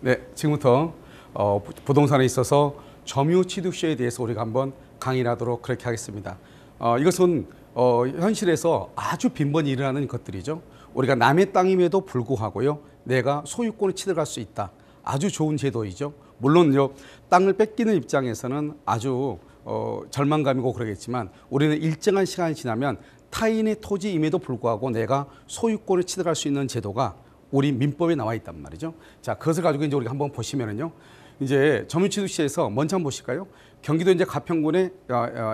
네, 지금부터 부동산에 있어서 점유취득세에 대해서 우리가 한번 강의를 하도록 그렇게 하겠습니다. 이것은 현실에서 아주 빈번히 일어나는 것들이죠. 우리가 남의 땅임에도 불구하고요, 내가 소유권을 취득할 수 있다. 아주 좋은 제도이죠. 물론요, 땅을 뺏기는 입장에서는 아주 절망감이고 그러겠지만, 우리는 일정한 시간이 지나면 타인의 토지임에도 불구하고 내가 소유권을 취득할 수 있는 제도가 우리 민법에 나와 있단 말이죠. 자, 그것을 가지고 이제 우리가 한번 보시면은요, 이제 점유취득세에서 먼저 한번 보실까요? 경기도 이제 가평군에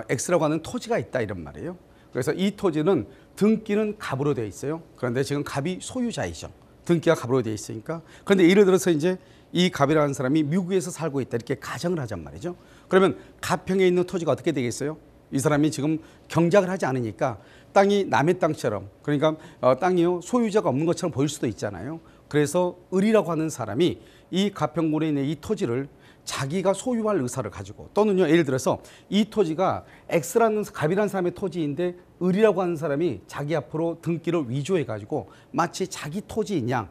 X라고 하는 토지가 있다 이런 말이에요. 그래서 이 토지는 등기는 갑으로 되어 있어요. 그런데 지금 갑이 소유자이죠. 등기가 갑으로 되어 있으니까. 그런데 예를 들어서 이제 이 갑이라는 사람이 미국에서 살고 있다 이렇게 가정을 하잔 말이죠. 그러면 가평에 있는 토지가 어떻게 되겠어요? 이 사람이 지금 경작을 하지 않으니까 땅이 남의 땅처럼, 그러니까 땅이요, 소유자가 없는 것처럼 보일 수도 있잖아요. 그래서 을이라고 하는 사람이 이 가평군에 있는 이 토지를 자기가 소유할 의사를 가지고, 또는요, 예를 들어서 이 토지가 X라는 갑이라는 사람의 토지인데 을이라고 하는 사람이 자기 앞으로 등기를 위조해 가지고 마치 자기 토지인 양,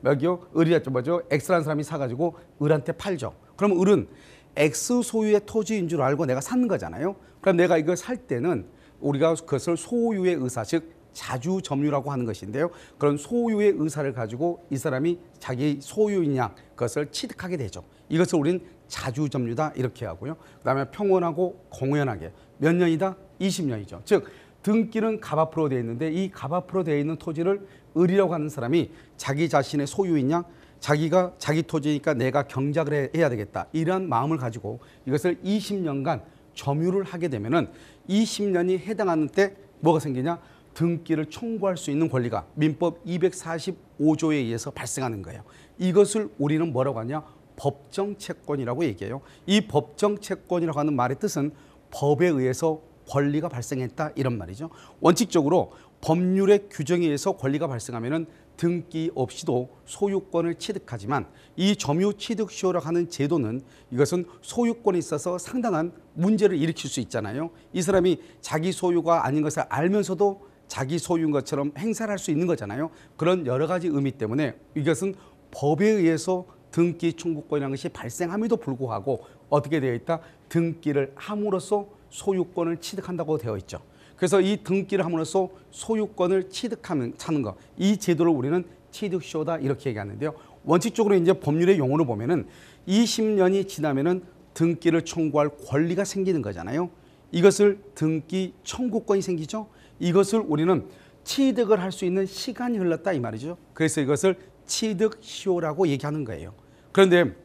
여기요, 을이라죠, 뭐죠, X라는 사람이 사가지고 을한테 팔죠. 그럼 을은 X 소유의 토지인 줄 알고 내가 사는 거잖아요. 그럼 내가 이걸 살 때는 우리가 그것을 소유의 의사, 즉 자주점유라고 하는 것인데요. 그런 소유의 의사를 가지고 이 사람이 자기 소유인 양 그것을 취득하게 되죠. 이것을 우리는 자주점유다 이렇게 하고요. 그다음에 평온하고 공연하게 몇 년이다? 20년이죠. 즉 등기는 갑 앞으로 되어 있는데 이 갑 앞으로 되어 있는 토지를 을이라고 하는 사람이 자기 자신의 소유인 양, 자기가 자기 토지니까 내가 경작을 해야 되겠다 이런 마음을 가지고 이것을 20년간 점유를 하게 되면은 20년이 해당하는 때 뭐가 생기냐? 등기를 청구할 수 있는 권리가 민법 245조에 의해서 발생하는 거예요. 이것을 우리는 뭐라고 하냐? 법정 채권이라고 얘기해요. 이 법정 채권이라고 하는 말의 뜻은 법에 의해서 권리가 발생했다 이런 말이죠. 원칙적으로 법률의 규정에 의해서 권리가 발생하면은 등기 없이도 소유권을 취득하지만 이 점유취득시효라고 하는 제도는 이것은 소유권에 있어서 상당한 문제를 일으킬 수 있잖아요. 이 사람이 자기 소유가 아닌 것을 알면서도 자기 소유인 것처럼 행사를 할 수 있는 거잖아요. 그런 여러 가지 의미 때문에 이것은 법에 의해서 등기 청구권이라는 것이 발생함에도 불구하고 어떻게 되어 있다? 등기를 함으로써 소유권을 취득한다고 되어 있죠. 그래서 이 등기를 함으로써 소유권을 취득하는 차는 거, 이 제도를 우리는 취득시효다 이렇게 얘기하는데요. 원칙적으로 이제 법률의 용어를 보면은 20년이 지나면은 등기를 청구할 권리가 생기는 거잖아요. 이것을 등기 청구권이 생기죠. 이것을 우리는 취득을 할 수 있는 시간이 흘렀다 이 말이죠. 그래서 이것을 취득시효라고 얘기하는 거예요. 그런데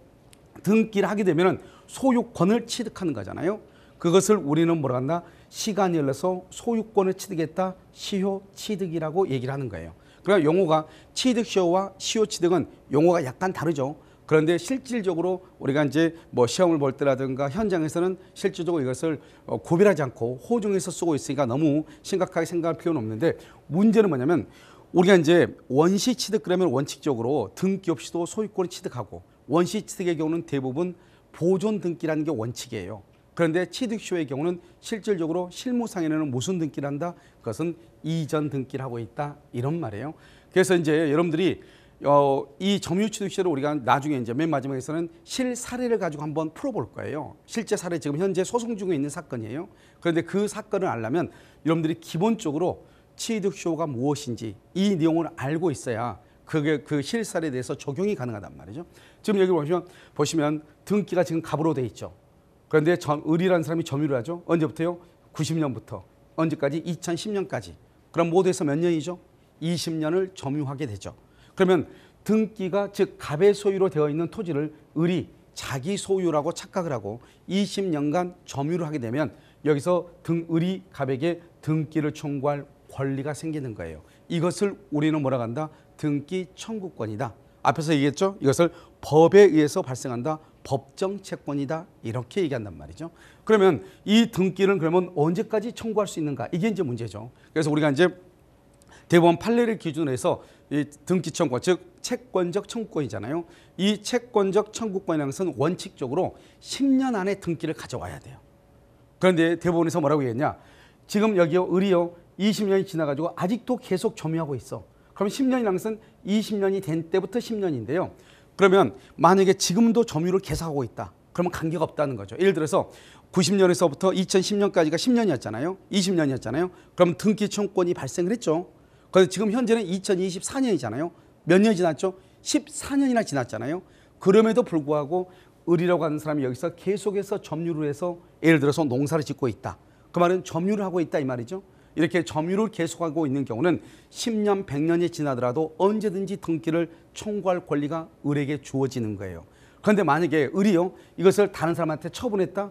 등기를 하게 되면은 소유권을 취득하는 거잖아요. 그것을 우리는 뭐라 한다? 시간이 흘러서 소유권을 취득했다, 시효 취득이라고 얘기를 하는 거예요. 그러니까 용어가 취득시효와 시효 취득은 용어가 약간 다르죠. 그런데 실질적으로 우리가 이제 뭐 시험을 볼 때라든가 현장에서는 실질적으로 이것을 구별하지 않고 호중에서 쓰고 있으니까 너무 심각하게 생각할 필요는 없는데, 문제는 뭐냐면 우리가 이제 원시 취득 그러면 원칙적으로 등기 없이도 소유권을 취득하고, 원시 취득의 경우는 대부분 보존 등기라는 게 원칙이에요. 그런데 취득시효의 경우는 실질적으로 실무상에는 무슨 등기를 한다? 그것은 이전 등기를 하고 있다 이런 말이에요. 그래서 이제 여러분들이 이 점유취득시효를 우리가 나중에 이제 맨 마지막에서는 실사례를 가지고 한번 풀어볼 거예요. 실제 사례 지금 현재 소송 중에 있는 사건이에요. 그런데 그 사건을 알려면 여러분들이 기본적으로 취득시효가 무엇인지 이 내용을 알고 있어야 그게 그 실사례에 대해서 적용이 가능하단 말이죠. 지금 여기 보시면 등기가 지금 갑으로 돼 있죠. 그런데 을이라는 사람이 점유를 하죠. 언제부터요? 90년부터. 언제까지? 2010년까지. 그럼 모두 해서 몇 년이죠? 20년을 점유하게 되죠. 그러면 등기가 즉 갑의 소유로 되어 있는 토지를 을이 자기 소유라고 착각을 하고 20년간 점유를 하게 되면 여기서 을이 갑에게 등기를 청구할 권리가 생기는 거예요. 이것을 우리는 뭐라고 한다? 등기 청구권이다. 앞에서 얘기했죠? 이것을 법에 의해서 발생한다. 법정 채권이다 이렇게 얘기한단 말이죠. 그러면 이 등기는 그러면 언제까지 청구할 수 있는가? 이게 이제 문제죠. 그래서 우리가 이제 대법원 판례를 기준으로 해서 이 등기 청구권, 즉 채권적 청구권이잖아요. 이 채권적 청구권이라는 것은 원칙적으로 10년 안에 등기를 가져와야 돼요. 그런데 대법원에서 뭐라고 얘기했냐? 지금 여기요, 을이요, 20년이 지나가지고 아직도 계속 점유하고 있어. 그럼 10년이라는 것은 20년이 된 때부터 10년인데요. 그러면 만약에 지금도 점유를 계속하고 있다. 그러면 관계가 없다는 거죠. 예를 들어서 90년에서부터 2010년까지가 10년이었잖아요. 20년이었잖아요. 그럼 등기 청구권이 발생을 했죠. 그래서 지금 현재는 2024년이잖아요. 몇 년 지났죠? 14년이나 지났잖아요. 그럼에도 불구하고 을이라고 하는 사람이 여기서 계속해서 점유를 해서 예를 들어서 농사를 짓고 있다. 그 말은 점유를 하고 있다 이 말이죠. 이렇게 점유를 계속하고 있는 경우는 10년, 100년이 지나더라도 언제든지 등기를 청구할 권리가 을에게 주어지는 거예요. 그런데 만약에 을이요, 이것을 다른 사람한테 처분했다?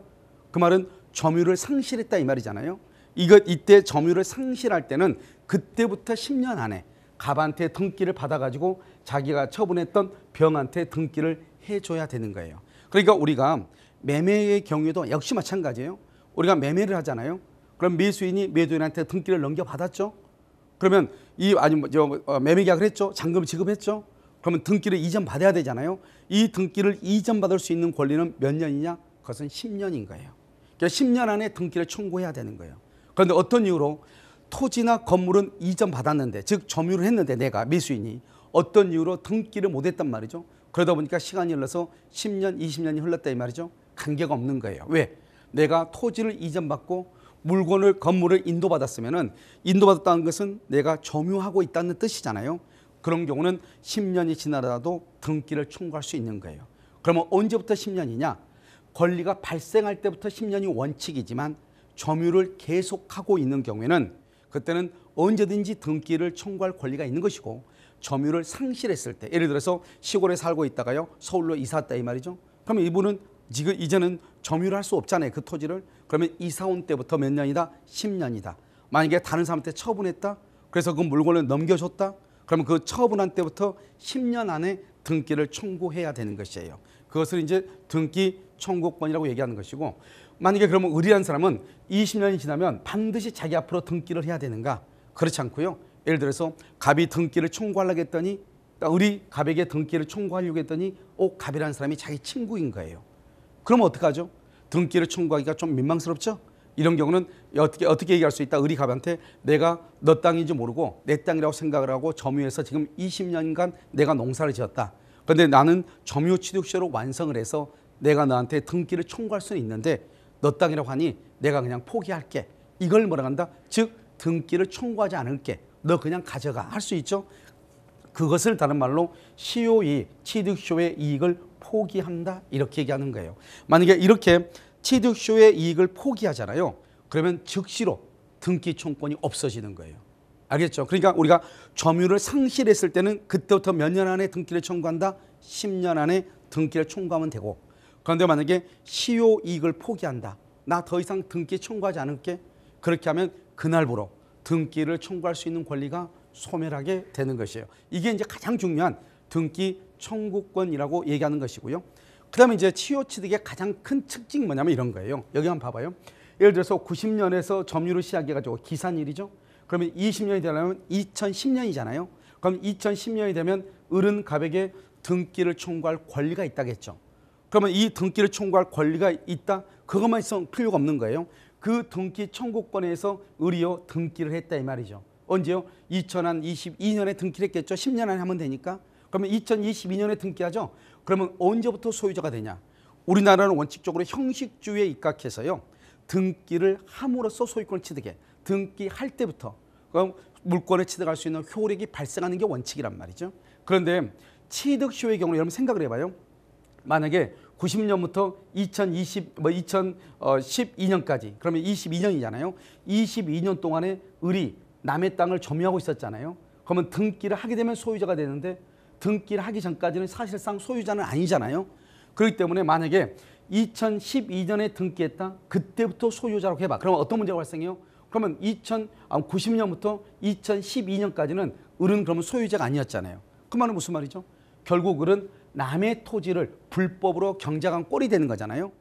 그 말은 점유를 상실했다 이 말이잖아요. 이때 점유를 상실할 때는 그때부터 10년 안에 갑한테 등기를 받아가지고 자기가 처분했던 병한테 등기를 해줘야 되는 거예요. 그러니까 우리가 매매의 경우에도 역시 마찬가지예요. 우리가 매매를 하잖아요. 그럼 매수인이 매도인한테 등기를 넘겨받았죠. 그러면 매매 계약을 했죠. 잔금을 지급했죠. 그러면 등기를 이전받아야 되잖아요. 이 등기를 이전받을 수 있는 권리는 몇 년이냐? 그것은 10년인 거예요. 그러니까 10년 안에 등기를 청구해야 되는 거예요. 그런데 어떤 이유로 토지나 건물은 이전받았는데, 즉 점유를 했는데 내가 매수인이 어떤 이유로 등기를 못했단 말이죠. 그러다 보니까 시간이 흘러서 10년, 20년이 흘렀다 이 말이죠. 관계가 없는 거예요. 왜? 내가 토지를 이전받고 물건을, 건물을 인도받았으면은, 인도받았다는 것은 내가 점유하고 있다는 뜻이잖아요. 그런 경우는 10년이 지나더라도 등기를 청구할 수 있는 거예요. 그러면 언제부터 10년이냐? 권리가 발생할 때부터 10년이 원칙이지만 점유를 계속하고 있는 경우에는 그때는 언제든지 등기를 청구할 권리가 있는 것이고, 점유를 상실했을 때, 예를 들어서 시골에 살고 있다가요 서울로 이사 왔다 이 말이죠. 그러면 이분은 지금 이제는 점유를 할 수 없잖아요, 그 토지를. 그러면 이사 온 때부터 몇 년이다? 10년이다. 만약에 다른 사람한테 처분했다, 그래서 그 물건을 넘겨줬다, 그러면 그 처분한 때부터 10년 안에 등기를 청구해야 되는 것이에요. 그것을 이제 등기 청구권이라고 얘기하는 것이고, 만약에 그러면 을이라는 사람은 20년이 지나면 반드시 자기 앞으로 등기를 해야 되는가? 그렇지 않고요. 예를 들어서 갑이 등기를 청구하려고 했더니, 을이 갑에게 등기를 청구하려고 했더니 갑이라는 사람이 자기 친구인 거예요. 그러면 어떡하죠? 등기를 청구하기가 좀 민망스럽죠? 이런 경우는 어떻게 얘기할 수 있다? 을이 갑한테 내가 너 땅인지 모르고 내 땅이라고 생각을 하고 점유해서 지금 20년간 내가 농사를 지었다. 그런데 나는 점유취득서로 완성을 해서 내가 너한테 등기를 청구할 수는 있는데 너 땅이라고 하니 내가 그냥 포기할게. 이걸 뭐라 한다? 즉 등기를 청구하지 않을게. 너 그냥 가져가. 할 수 있죠? 그것을 다른 말로 시효이, 취득쇼의 이익을 포기한다 이렇게 얘기하는 거예요. 만약에 이렇게 취득쇼의 이익을 포기하잖아요. 그러면 즉시로 등기 청구권이 없어지는 거예요. 알겠죠? 그러니까 우리가 점유를 상실했을 때는 그때부터 몇 년 안에 등기를 청구한다? 10년 안에 등기를 청구하면 되고, 그런데 만약에 시효 이익을 포기한다. 나 더 이상 등기 청구하지 않을게. 그렇게 하면 그날부로 등기를 청구할 수 있는 권리가 소멸하게 되는 것이에요. 이게 이제 가장 중요한 등기 청구권이라고 얘기하는 것이고요. 그 다음에 이제 취득의 가장 큰 특징이 뭐냐면 이런 거예요. 여기 한번 봐봐요. 예를 들어서 90년에서 점유를 시작해가지고 기산일이죠. 그러면 20년이 되려면 2010년이잖아요. 그럼 2010년이 되면 을은 갑에게 등기를 청구할 권리가 있다겠죠. 그러면 이 등기를 청구할 권리가 있다? 그것만 있으면 필요가 없는 거예요. 그 등기 청구권에서 을이요 등기를 했다 이 말이죠. 언제요? 2022년에 등기를 했겠죠. 10년 안에 하면 되니까. 그러면 2022년에 등기하죠. 그러면 언제부터 소유자가 되냐? 우리나라는 원칙적으로 형식주의에 입각해서요. 등기를 함으로써 소유권을 취득해. 등기할 때부터 그럼 물권을 취득할 수 있는 효력이 발생하는 게 원칙이란 말이죠. 그런데 취득시효의 경우는 여러분 생각을 해봐요. 만약에 90년부터 2012년까지 그러면 22년이잖아요. 22년 동안에 을이 남의 땅을 점유하고 있었잖아요. 그러면 등기를 하게 되면 소유자가 되는데 등기를 하기 전까지는 사실상 소유자는 아니잖아요. 그렇기 때문에 만약에 2012년에 등기했다. 그때부터 소유자라고 해봐. 그러면 어떤 문제가 발생해요? 그러면 90년부터 2012년까지는 을은 그러면 소유자가 아니었잖아요. 그 말은 무슨 말이죠? 결국 을은 남의 토지를 불법으로 경작한 꼴이 되는 거잖아요.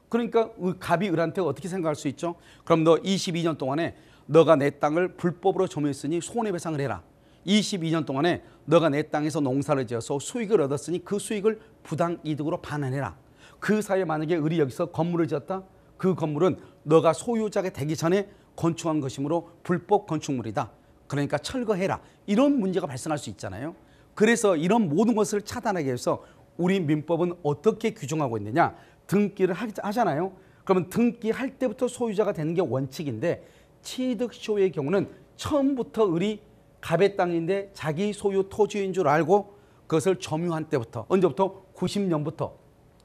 그러니까 갑이 을한테 어떻게 생각할 수 있죠? 그럼 너 22년 동안에 너가 내 땅을 불법으로 점유했으니 손해배상을 해라. 22년 동안에 너가 내 땅에서 농사를 지어서 수익을 얻었으니 그 수익을 부당이득으로 반환해라. 그 사이에 만약에 을이 여기서 건물을 지었다? 그 건물은 너가 소유자가 되기 전에 건축한 것이므로 불법 건축물이다. 그러니까 철거해라. 이런 문제가 발생할 수 있잖아요. 그래서 이런 모든 것을 차단하기 위해서 우리 민법은 어떻게 규정하고 있느냐? 등기를 하잖아요. 그러면 등기할 때부터 소유자가 되는 게 원칙인데 취득쇼의 경우는 처음부터 을이 갑의 땅인데 자기 소유 토지인 줄 알고 그것을 점유한 때부터 언제부터 90년부터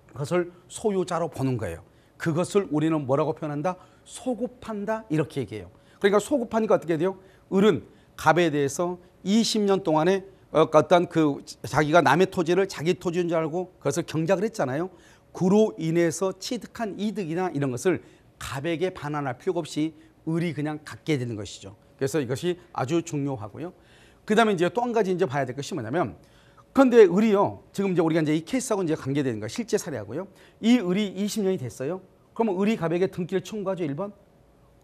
그것을 소유자로 보는 거예요. 그것을 우리는 뭐라고 표현한다? 소급한다 이렇게 얘기해요. 그러니까 소급하니까 어떻게 돼요? 을은 갑에 대해서 20년 동안에 어떤 그 자기가 남의 토지를 자기 토지인 줄 알고 그것을 경작을 했잖아요. 그로 인해서 취득한 이득이나 이런 것을 갑에게 반환할 필요가 없이 을이 그냥 갖게 되는 것이죠. 그래서 이것이 아주 중요하고요. 그다음에 이제 또 한 가지 이제 봐야 될 것이 뭐냐면, 그런데 을이요, 지금 이제 우리가 이제 이 케이스하고 이제 관계되는 거 실제 사례하고요. 이 을이 20년이 됐어요. 그러면 을이 갑에게 등기를 청구하죠, 1번.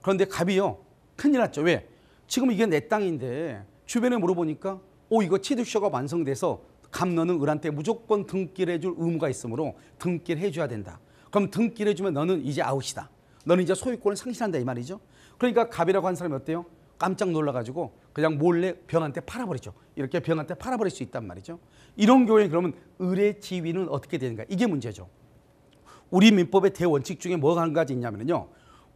그런데 갑이요, 큰일 났죠. 왜? 지금 이게 내 땅인데 주변에 물어보니까 이거 취득쇼가 완성돼서 갑 너는 을한테 무조건 등기를 해줄 의무가 있으므로 등기를 해줘야 된다. 그럼 등기를 해주면 너는 이제 아웃이다. 너는 이제 소유권을 상실한다 이 말이죠. 그러니까 갑이라고 한 사람이 어때요? 깜짝 놀라가지고 그냥 몰래 병한테 팔아버리죠. 이렇게 병한테 팔아버릴 수 있단 말이죠. 이런 경우에 그러면 을의 지위는 어떻게 되는가? 이게 문제죠. 우리 민법의 대원칙 중에 뭐가 한 가지 있냐면요.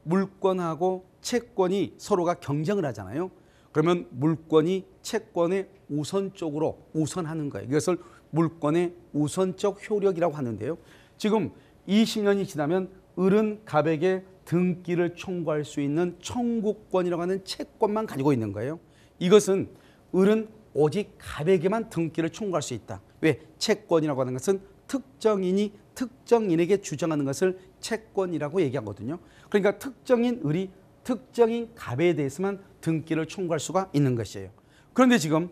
물권하고 채권이 서로가 경쟁을 하잖아요. 그러면 물권이 채권의 우선적으로 우선하는 거예요. 이것을 물권의 우선적 효력이라고 하는데요. 지금 20년이 지나면 을은 갑에게 등기를 청구할 수 있는 청구권이라고 하는 채권만 가지고 있는 거예요. 이것은 을은 오직 갑에게만 등기를 청구할 수 있다. 왜? 채권이라고 하는 것은 특정인이 특정인에게 주장하는 것을 채권이라고 얘기하거든요. 그러니까 특정인 을이 특정인 갑에 대해서만 등기를 청구할 수가 있는 것이에요. 그런데 지금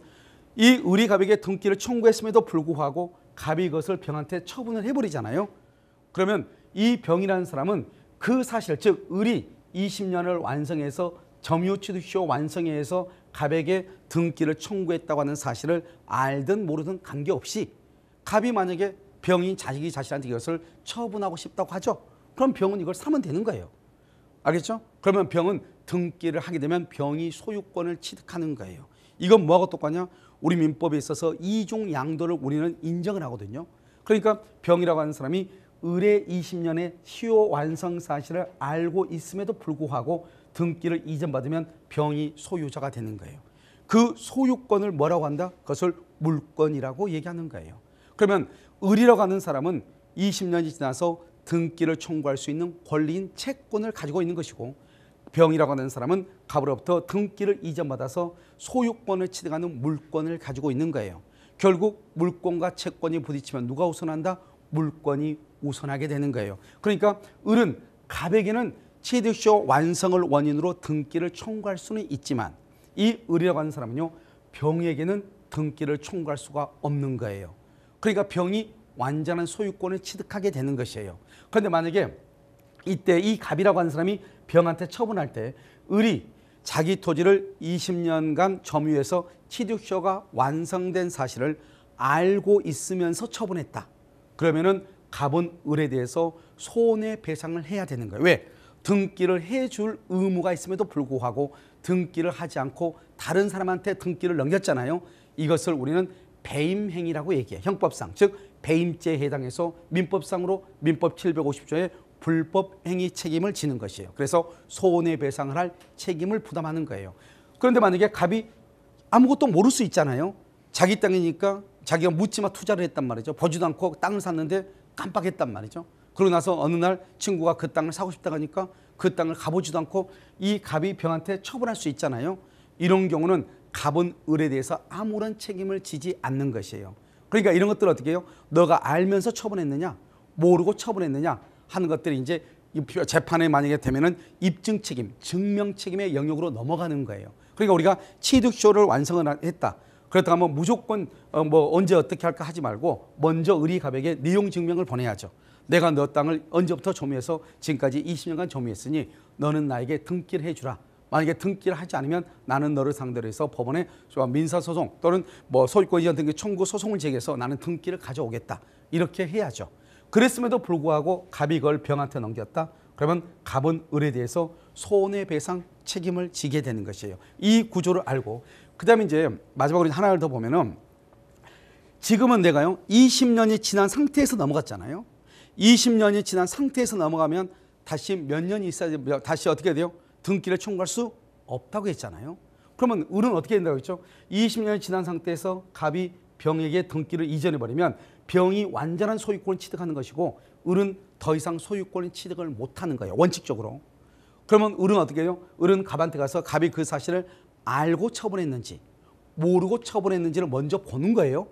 이 을이 갑에게 등기를 청구했음에도 불구하고 갑이 이것을 병한테 처분을 해버리잖아요. 그러면 이 병이라는 사람은 그 사실, 즉 을이 20년을 완성해서 점유취득쇼 완성에 의해서 갑에게 등기를 청구했다고 하는 사실을 알든 모르든 관계없이 갑이 만약에 병인 자식이 자신한테 이것을 처분하고 싶다고 하죠. 그럼 병은 이걸 사면 되는 거예요. 알겠죠? 그러면 병은 등기를 하게 되면 병이 소유권을 취득하는 거예요. 이건 뭐하고 똑같냐? 우리 민법에 있어서 이중 양도를 우리는 인정을 하거든요. 그러니까 병이라고 하는 사람이 을의 20년의 시효 완성 사실을 알고 있음에도 불구하고 등기를 이전받으면 병이 소유자가 되는 거예요. 그 소유권을 뭐라고 한다? 그것을 물권이라고 얘기하는 거예요. 그러면 을이라고 하는 사람은 20년이 지나서 등기를 청구할 수 있는 권리인 채권을 가지고 있는 것이고, 병이라고 하는 사람은 갑으로부터 등기를 이전받아서 소유권을 취득하는 물권을 가지고 있는 거예요. 결국 물권과 채권이 부딪히면 누가 우선한다? 물권이 우선하게 되는 거예요. 그러니까 을은 갑에게는 취득쇼 완성을 원인으로 등기를 청구할 수는 있지만 이 을이라고 하는 사람은요, 병에게는 등기를 청구할 수가 없는 거예요. 그러니까 병이 완전한 소유권을 취득하게 되는 것이에요. 그런데 만약에 이때 이 갑이라고 하는 사람이 병한테 처분할 때 을이 자기 토지를 20년간 점유해서 취득쇼가 완성된 사실을 알고 있으면서 처분했다. 그러면은 갑은 을에 대해서 손해배상을 해야 되는 거예요. 왜? 등기를 해줄 의무가 있음에도 불구하고 등기를 하지 않고 다른 사람한테 등기를 넘겼잖아요. 이것을 우리는 배임행위라고 얘기해요. 형법상. 즉 배임죄에 해당해서 민법상으로 민법 750조에 불법행위 책임을 지는 것이에요. 그래서 손해배상을 할 책임을 부담하는 거예요. 그런데 만약에 갑이 아무것도 모를 수 있잖아요. 자기 땅이니까 자기가 묻지마 투자를 했단 말이죠. 보지도 않고 땅을 샀는데 깜빡했단 말이죠. 그러고 나서 어느 날 친구가 그 땅을 사고 싶다고 하니까 그 땅을 가보지도 않고 이 갑이 병한테 처분할 수 있잖아요. 이런 경우는 갑은 을에 대해서 아무런 책임을 지지 않는 것이에요. 그러니까 이런 것들을 어떻게 해요? 너가 알면서 처분했느냐, 모르고 처분했느냐 하는 것들이 이제 재판에 만약에 되면은 입증 책임, 증명 책임의 영역으로 넘어가는 거예요. 그러니까 우리가 취득쇼를 완성을 했다. 그렇다고 하면 무조건 뭐 언제 어떻게 할까 하지 말고 먼저 을이 갑에게 내용 증명을 보내야죠. 내가 너 땅을 언제부터 점유해서 지금까지 20년간 점유했으니 너는 나에게 등기를 해주라. 만약에 등기를 하지 않으면 나는 너를 상대로 해서 법원에 민사소송 또는 뭐 소유권 이전 등기 청구 소송을 제기해서 나는 등기를 가져오겠다. 이렇게 해야죠. 그랬음에도 불구하고 갑이 이걸 병한테 넘겼다. 그러면 갑은 을에 대해서 손해배상 책임을 지게 되는 것이에요. 이 구조를 알고 그다음에 이제 마지막으로 하나를 더 보면은 지금은 내가요 20년이 지난 상태에서 넘어갔잖아요. 20년이 지난 상태에서 넘어가면 다시 몇 년이 있어야 다시 어떻게 돼요? 등기를 청구할 수 없다고 했잖아요. 그러면 을은 어떻게 된다고 했죠? 20년이 지난 상태에서 갑이 병에게 등기를 이전해버리면 병이 완전한 소유권을 취득하는 것이고 을은 더 이상 소유권을 취득을 못하는 거예요. 원칙적으로. 그러면 을은 어떻게 해요? 을은 갑한테 가서 갑이 그 사실을 알고 처분했는지 모르고 처분했는지를 먼저 보는 거예요.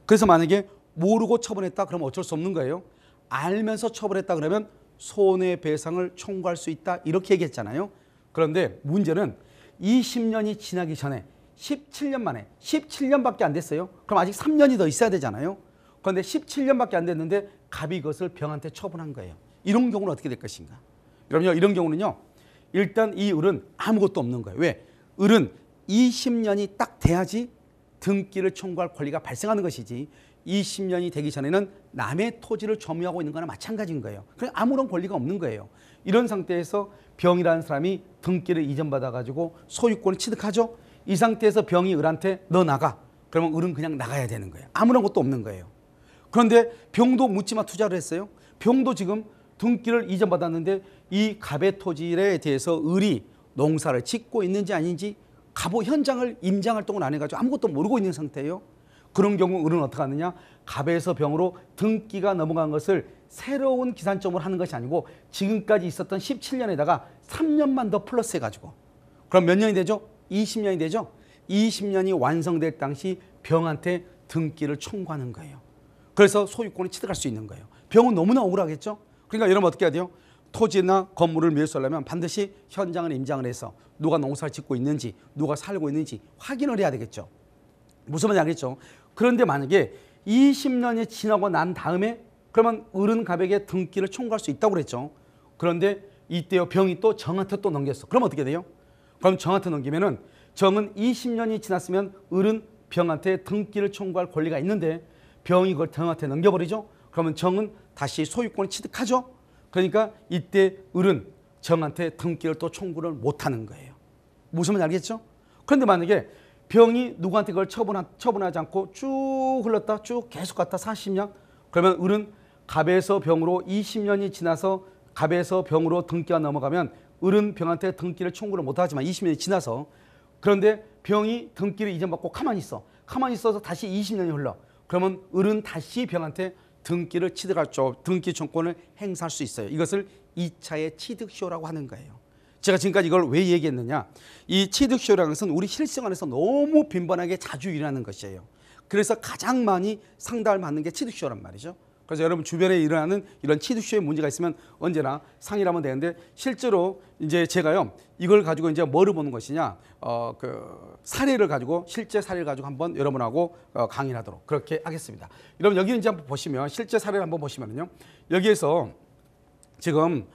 그래서 만약에 모르고 처분했다 그러면 어쩔 수 없는 거예요. 알면서 처분했다 그러면 손해배상을 청구할 수 있다 이렇게 얘기했잖아요. 그런데 문제는 20년이 지나기 전에 17년 만에 17년밖에 안 됐어요. 그럼 아직 3년이 더 있어야 되잖아요. 그런데 17년밖에 안 됐는데 갑이 이것을 병한테 처분한 거예요. 이런 경우는 어떻게 될 것인가? 그럼요, 이런 경우는요. 일단 이 을은 아무것도 없는 거예요. 왜? 을은 20년이 딱 돼야지 등기를 청구할 권리가 발생하는 것이지 20년이 되기 전에는 남의 토지를 점유하고 있는 거나 마찬가지인 거예요. 그래서 아무런 권리가 없는 거예요. 이런 상태에서 병이라는 사람이 등기를 이전받아가지고 소유권을 취득하죠. 이 상태에서 병이 을한테 너 나가. 그러면 을은 그냥 나가야 되는 거예요. 아무런 것도 없는 거예요. 그런데 병도 묻지마 투자를 했어요. 병도 지금 등기를 이전받았는데 이 갑의 토지에 대해서 을이 농사를 짓고 있는지 아닌지 갑오 현장을 임장활동을 안 해가지고 아무것도 모르고 있는 상태예요. 그런 경우 을은 어떻게 하느냐? 갑에서 병으로 등기가 넘어간 것을 새로운 기산점으로 하는 것이 아니고 지금까지 있었던 17년에다가 3년만 더 플러스해가지고 그럼 몇 년이 되죠? 20년이 되죠? 20년이 완성될 당시 병한테 등기를 청구하는 거예요. 그래서 소유권을 취득할 수 있는 거예요. 병은 너무나 억울하겠죠? 그러니까 여러분 어떻게 해야 돼요? 토지나 건물을 매수하려면 반드시 현장을 임장을 해서 누가 농사를 짓고 있는지 누가 살고 있는지 확인을 해야 되겠죠. 무슨 말인지 알겠죠? 그런데 만약에 20년이 지나고 난 다음에 그러면 을은 갑에게 등기를 청구할 수 있다고 그랬죠. 그런데 이때요 병이 또 정한테 또 넘겼어. 그럼 어떻게 돼요? 그럼 정한테 넘기면은 정은 20년이 지났으면 을은 병한테 등기를 청구할 권리가 있는데 병이 그걸 정한테 넘겨버리죠. 그러면 정은 다시 소유권을 취득하죠. 그러니까 이때 을은 정한테 등기를 또 청구를 못하는 거예요. 무슨 말인지 알겠죠? 그런데 만약에 병이 누구한테 그걸 처분하지 않고 쭉 흘렀다 쭉 계속 갔다 40년 그러면 을은 갑에서 병으로 20년이 지나서 갑에서 병으로 등기가 넘어가면 을은 병한테 등기를 청구를 못하지만 20년이 지나서 그런데 병이 등기를 이전받고 가만히 있어. 가만히 있어서 다시 20년이 흘러. 그러면 을은 다시 병한테 등기를 취득할 등기 청구권을 행사할 수 있어요. 이것을 2차의 취득시효라고 하는 거예요. 제가 지금까지 이걸 왜 얘기했느냐. 이 취득시효라는 것은 우리 실생활에서 너무 빈번하게 자주 일어나는 것이에요. 그래서 가장 많이 상담을 받는 게 취득시효란 말이죠. 그래서 여러분 주변에 일어나는 이런 취득시효의 문제가 있으면 언제나 상의를 하면 되는데 실제로 이제 제가요 이걸 가지고 이제 뭐를 보는 것이냐 그 사례를 가지고 실제 사례를 가지고 한번 여러분하고 강의를 하도록 그렇게 하겠습니다. 여러분 여기 이제 한번 보시면 실제 사례를 한번 보시면요 여기에서 지금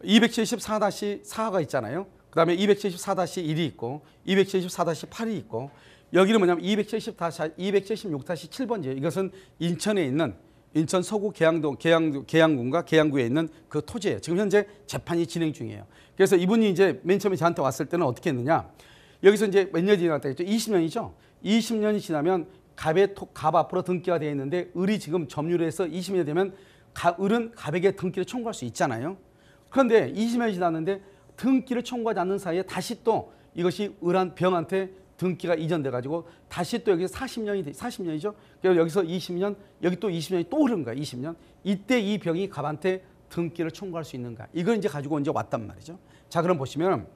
274-4가 있잖아요. 그 다음에 274-1이 있고 274-8이 있고 여기는 뭐냐면 276-7번지예요. 이것은 인천에 있는 인천 서구 계양군과 계양구에 있는 그 토지예요. 지금 현재 재판이 진행 중이에요. 그래서 이분이 이제 맨 처음에 저한테 왔을 때는 어떻게 했느냐. 여기서 이제 몇 년이 지났다 했죠? 20년이죠. 20년이 지나면 갑 앞으로 등기가 되어 있는데 을이 지금 점유를 해서 20년이 되면 을은 갑에게 등기를 청구할 수 있잖아요. 그런데 20년이 지났는데 등기를 청구하지 않는 사이에 다시 또 이것이 병한테 등기가 이전돼 가지고 다시 또 여기서 40년이죠. 그래서 여기서 20년, 여기 또 20년이 또 흐른 거야. 20년. 이때 이 병이 갑한테 등기를 청구할 수 있는가? 이걸 이제 가지고 이제 왔단 말이죠. 자, 그럼 보시면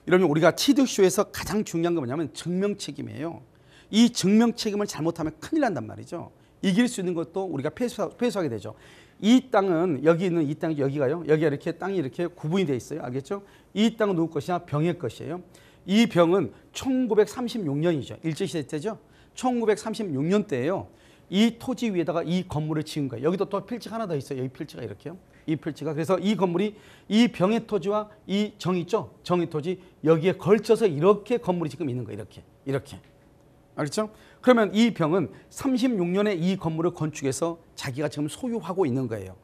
이러면 우리가 취득시효에서 가장 중요한 건 뭐냐면 증명 책임이에요. 이 증명 책임을 잘못하면 큰일 난단 말이죠. 이길 수 있는 것도 우리가 패소하게 되죠. 이 땅은 여기 있는 이 땅이 여기가요. 여기가 이렇게 땅이 이렇게 구분이 돼 있어요. 알겠죠? 이 땅은 누구 것이냐? 병의 것이에요. 이 병은 1936년이죠. 일제시대 때죠. 1936년 때예요. 이 토지 위에다가 이 건물을 지은 거예요. 여기도 또 필지가 하나 더 있어요. 여기 필지가 이렇게요. 이 필지가. 그래서 이 건물이 이 병의 토지와 이 정 있죠. 정의 토지 여기에 걸쳐서 이렇게 건물이 지금 있는 거예요. 이렇게. 알겠죠? 그러면 이 병은 36년에 이 건물을 건축해서 자기가 지금 소유하고 있는 거예요.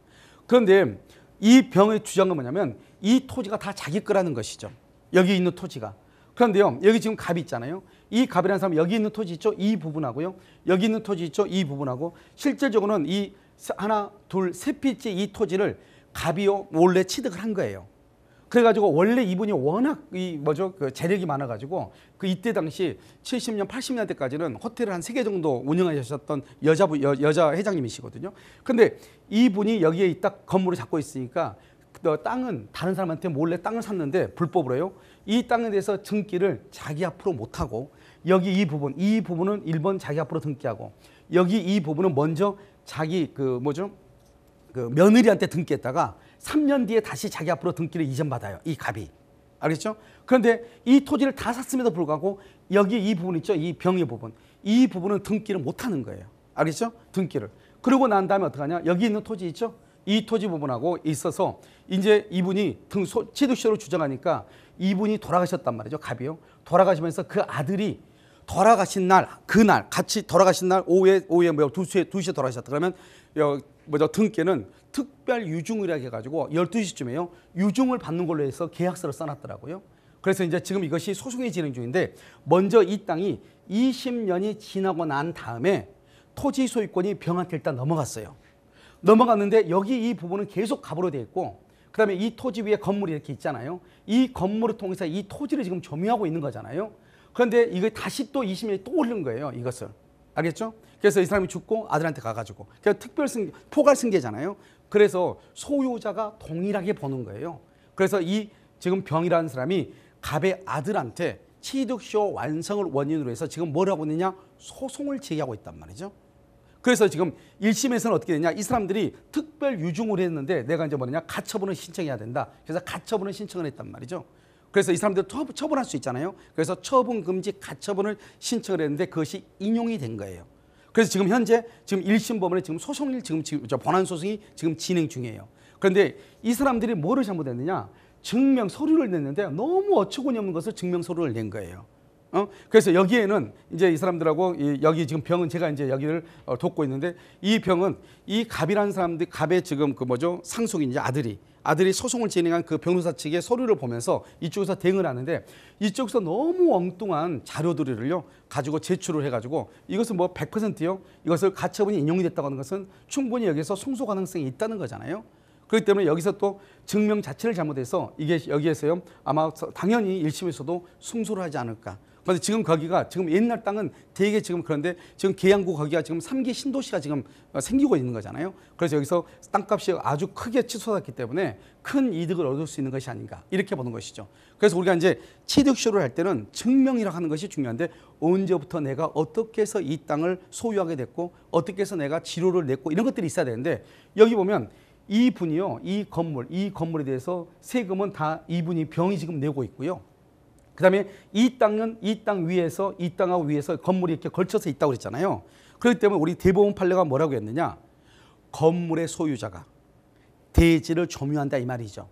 그런데 이 병의 주장은 뭐냐면 이 토지가 다 자기 거라는 것이죠. 여기 있는 토지가. 그런데요, 여기 지금 갑이 있잖아요. 이 갑이라는 사람은 여기 있는 토지 있죠? 이 부분하고요. 여기 있는 토지 있죠? 이 부분하고 실질적으로는 이 하나, 둘, 세 필지 이 토지를 갑이요 원래 취득을 한 거예요. 그래가지고 원래 이분이 워낙 그 재력이 많아가지고 그 이때 당시 70년, 80년대까지는 호텔을 한 3개 정도 운영하셨던 여자 회장님이시거든요. 근데 이분이 여기에 있다 건물을 잡고 있으니까 땅은 다른 사람한테 몰래 땅을 샀는데 불법으로요. 이 땅에 대해서 등기를 자기 앞으로 못하고 여기 이 부분은 1번 자기 앞으로 등기하고 여기 이 부분은 먼저 자기 그 며느리한테 등기했다가 3년 뒤에 다시 자기 앞으로 등기를 이전받아요. 이 갑이. 알겠죠? 그런데 이 토지를 다 샀음에도 불구하고 여기 이 부분 있죠? 이 병의 부분. 이 부분은 등기를 못하는 거예요. 알겠죠? 등기를. 그러고 난 다음에 어떡하냐? 여기 있는 토지 있죠? 이 토지 부분하고 있어서 이제 이분이 취득세로 주장하니까 이분이 돌아가셨단 말이죠. 갑이요. 돌아가시면서 그 아들이 돌아가신 날, 그날 같이 돌아가신 날 오후에 2시에 돌아가셨다. 그러면 등기는 특별 유증이라고 해가지고 12시쯤에요. 유증을 받는 걸로 해서 계약서를 써놨더라고요. 그래서 이제 지금 이것이 소송이 진행 중인데 먼저 이 땅이 20년이 지나고 난 다음에 토지 소유권이 병한테 일단 넘어갔어요. 넘어갔는데 여기 이 부분은 계속 갑으로 되어 있고 그다음에 이 토지 위에 건물이 이렇게 있잖아요. 이 건물을 통해서 이 토지를 지금 점유하고 있는 거잖아요. 그런데 이거 다시 또 20년이 또 오른 거예요. 이것을. 알겠죠? 그래서 이 사람이 죽고 아들한테 가가지고 그러니까 특별 승계, 포괄 승계잖아요. 그래서 소유자가 동일하게 보는 거예요. 그래서 이 지금 병이라는 사람이 갑의 아들한테 취득쇼 완성을 원인으로 해서 지금 뭘 하고 있느냐? 소송을 제기하고 있단 말이죠. 그래서 지금 1심에서는 어떻게 되냐? 이 사람들이 특별 유증을 했는데 내가 이제 뭐냐? 가처분을 신청해야 된다. 그래서 가처분을 신청을 했단 말이죠. 그래서 이 사람들 처분할 수 있잖아요. 그래서 처분 금지 가처분을 신청을 했는데 그것이 인용이 된 거예요. 그래서 지금 현재 지금 1심 법원에 지금 소송이 본안 소송이 지금 진행 중이에요. 그런데 이 사람들이 뭐를 잘못했느냐? 증명 서류를 냈는데 너무 어처구니 없는 것을 증명 서류를 낸 거예요. 그래서 여기에는 이제 이 사람들하고 여기 지금 병은 제가 이제 여기를 돕고 있는데 이 병은 이 갑이라는 사람들 갑의 지금 상속인 이제 아들이 소송을 진행한 그 변호사 측의 서류를 보면서 이쪽에서 대응을 하는데 이쪽에서 너무 엉뚱한 자료들을요 가지고 제출을 해가지고 이것은 100%요 이것을 가처분이 인용이 됐다고 하는 것은 충분히 여기서 승소 가능성이 있다는 거잖아요. 그렇기 때문에 여기서 또 증명 자체를 잘못해서 이게 여기에서요 아마 당연히 1심에서도 승소를 하지 않을까. 그런데 지금 거기가 지금 옛날 땅은 되게 지금 그런데 지금 계양구 거기가 지금 3기 신도시가 지금 생기고 있는 거잖아요. 그래서 여기서 땅값이 아주 크게 치솟았기 때문에 큰 이득을 얻을 수 있는 것이 아닌가 이렇게 보는 것이죠. 그래서 우리가 이제 취득쇼를 할 때는 증명이라고 하는 것이 중요한데 언제부터 내가 어떻게 해서 이 땅을 소유하게 됐고 어떻게 해서 내가 지료를 냈고 이런 것들이 있어야 되는데 여기 보면 이분이요 이 건물에 대해서 세금은 다 이분이 병이 지금 내고 있고요. 그다음에 이 땅은 이 땅 위에서 이 땅하고 위에서 건물이 이렇게 걸쳐서 있다고 그랬잖아요. 그렇기 때문에 우리 대법원 판례가 뭐라고 했느냐? 건물의 소유자가 대지를 점유한다 이 말이죠.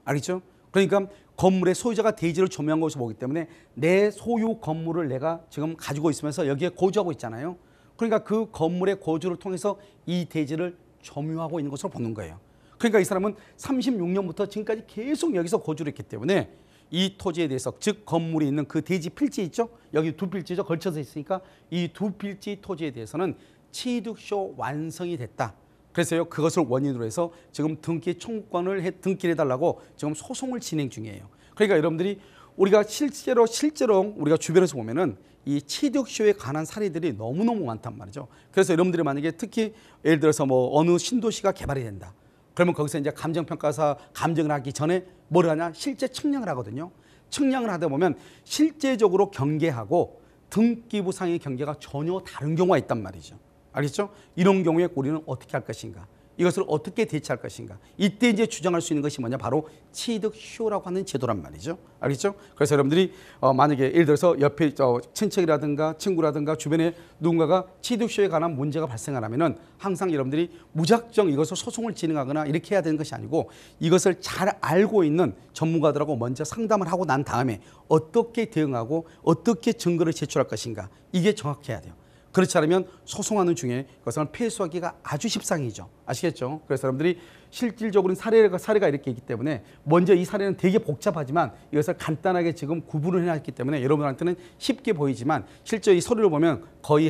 알겠죠? 그러니까 건물의 소유자가 대지를 점유한 것으로 보기 때문에 내 소유 건물을 내가 지금 가지고 있으면서 여기에 거주하고 있잖아요. 그러니까 그 건물의 거주를 통해서 이 대지를 점유하고 있는 것으로 보는 거예요. 그러니까 이 사람은 36년부터 지금까지 계속 여기서 거주를 했기 때문에 이 토지에 대해서 즉 건물이 있는 그 대지 필지 있죠? 여기 두 필지죠. 걸쳐서 있으니까 이 두 필지 토지에 대해서는 취득쇼 완성이 됐다. 그래서요 그것을 원인으로 해서 지금 등기 청구권을 등기를 해달라고 지금 소송을 진행 중이에요. 그러니까 여러분들이 우리가 실제로 우리가 주변에서 보면은 이 취득쇼에 관한 사례들이 너무너무 많단 말이죠. 그래서 여러분들이 만약에 특히 예를 들어서 어느 신도시가 개발이 된다. 그러면 거기서 이제 감정평가사 감정을 하기 전에 뭘 하냐? 실제 측량을 하거든요. 측량을 하다 보면 실제적으로 경계하고 등기부상의 경계가 전혀 다른 경우가 있단 말이죠. 알겠죠? 이런 경우에 우리는 어떻게 할 것인가? 이것을 어떻게 대처할 것인가? 이때 이제 주장할 수 있는 것이 뭐냐? 바로 취득쇼라고 하는 제도란 말이죠. 알겠죠? 그래서 여러분들이 만약에 예를 들어서 옆에 친척이라든가 친구라든가 주변에 누군가가 취득쇼에 관한 문제가 발생을 하면은 항상 여러분들이 무작정 이것을 소송을 진행하거나 이렇게 해야 되는 것이 아니고 이것을 잘 알고 있는 전문가들하고 먼저 상담을 하고 난 다음에 어떻게 대응하고 어떻게 증거를 제출할 것인가 이게 정확해야 돼요. 그렇지 않으면 소송하는 중에 그것을 패소하기가 아주 십상이죠. 아시겠죠? 그래서 여러분들이 실질적으로는 사례가 이렇게 있기 때문에 먼저 이 사례는 되게 복잡하지만 이것을 간단하게 지금 구분을 해놨기 때문에 여러분한테는 쉽게 보이지만 실제 이 서류를 보면 거의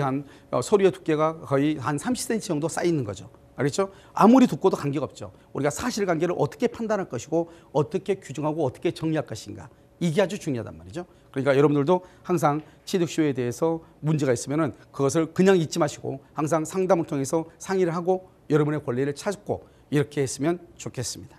서류의 두께가 거의 한 30cm 정도 쌓여 있는 거죠. 알겠죠? 아무리 두꺼워도 관계가 없죠. 우리가 사실관계를 어떻게 판단할 것이고 어떻게 규정하고 어떻게 정리할 것인가. 이게 아주 중요하단 말이죠. 그러니까 여러분들도 항상 취득쇼에 대해서 문제가 있으면은 그것을 그냥 잊지 마시고 항상 상담을 통해서 상의를 하고 여러분의 권리를 찾고 이렇게 했으면 좋겠습니다.